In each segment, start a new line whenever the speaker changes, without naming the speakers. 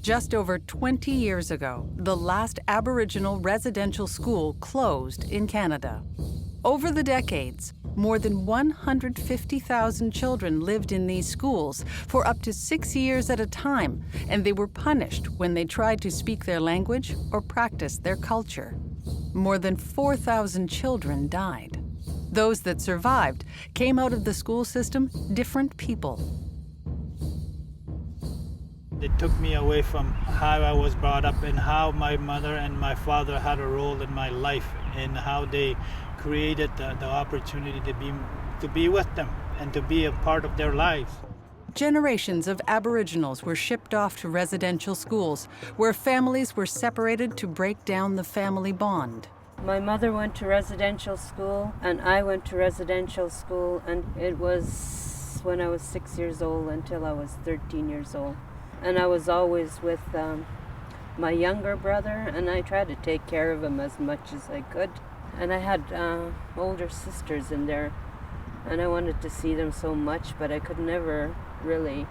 Just over 20 years ago, the last Aboriginal residential school closed in Canada. Over the decades, more than 150,000 children lived in these schools for up to 6 years at a time, and they were punished when they tried to speak their language or practice their culture. More than 4,000 children died. Those that survived came out of the school system different people.
It took me away from how I was brought up and how my mother and my father had a role in my life and how they created the opportunity to be with them and to be a part of their lives.
Generations of Aboriginals were shipped off to residential schools where families were separated to break down the family bond.
My mother went to residential school and I went to residential school, and it was when I was 6 years old until I was 13 years old. And I was always with my younger brother, and I tried to take care of him as much as I could. And I had older sisters in there, and I wanted to see them so much, but I could never really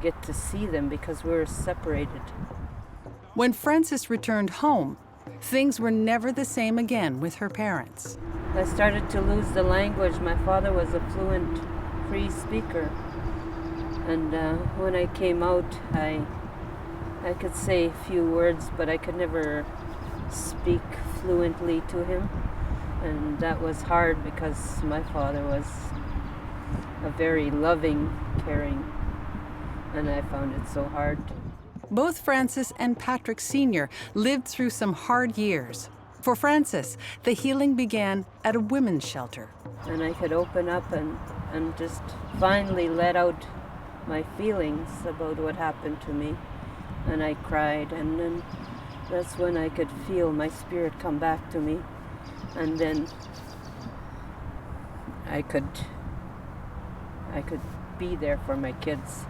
get to see them because we were separated.
When Frances returned home, things were never the same again with her parents.
I started to lose the language. My father was a fluent Cree speaker. And when I came out, I could say a few words, but I could never speak fluently to him. And that was hard because my father was a very loving, caring, and I found it so hard.
Both Frances and Patrick Sr. lived through some hard years. For Frances, the healing began at a women's shelter.
And I could open up and just finally let out my feelings about what happened to me. And I cried, and then that's when I could feel my spirit come back to me. And then I could be there for my kids.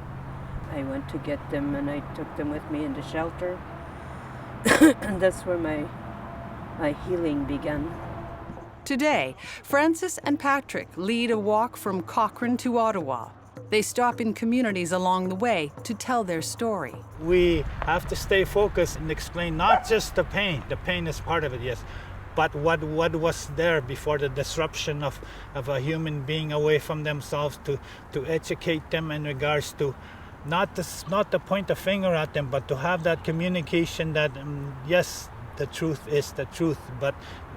I went to get them and I took them with me into shelter. And that's where my healing began.
Today, Frances and Patrick lead a walk from Cochrane to Ottawa. They stop in communities along the way to tell their story.
We have to stay focused and explain not just the pain. The pain is part of it, yes, but what was there before the disruption of a human being away from themselves, to educate them in regards to not to point a finger at them, but to have that communication that yes, the truth is the truth, but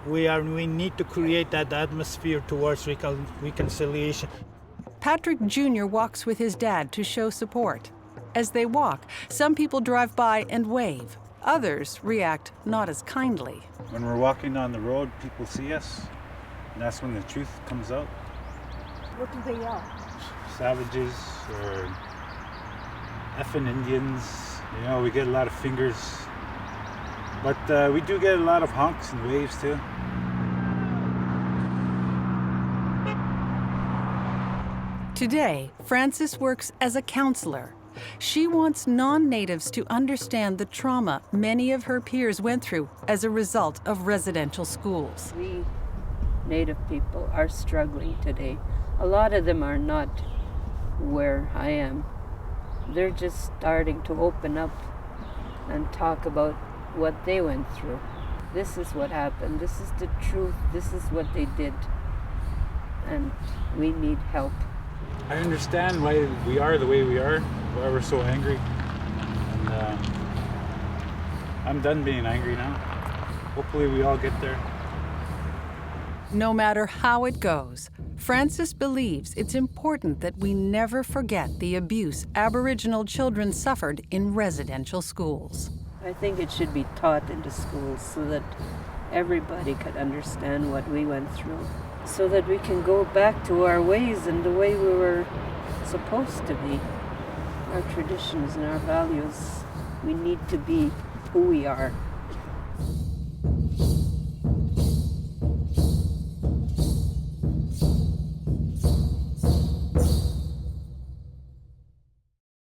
we need to create that atmosphere towards reconciliation.
Patrick Jr. walks with his dad to show support. As they walk, some people drive by and wave. Others react not as kindly.
When we're walking on the road, people see us, and that's when the truth comes out.
What do they yell?
Savages or effing Indians. You know, we get a lot of fingers. But we do get a lot of honks and waves too.
Today, Frances works as a counselor. She wants non-natives to understand the trauma many of her peers went through as a result of residential schools.
We Native people are struggling today. A lot of them are not where I am. They're just starting to open up and talk about what they went through. This is what happened. This is the truth. This is what they did. And we need help.
I understand why we are the way we are, why we're so angry. And I'm done being angry now. Hopefully we all get there.
No matter how it goes, Frances believes it's important that we never forget the abuse Aboriginal children suffered in residential schools.
I think it should be taught in the schools so that everybody could understand what we went through, so that we can go back to our ways and the way we were supposed to be, our traditions and our values. We need to be who we are.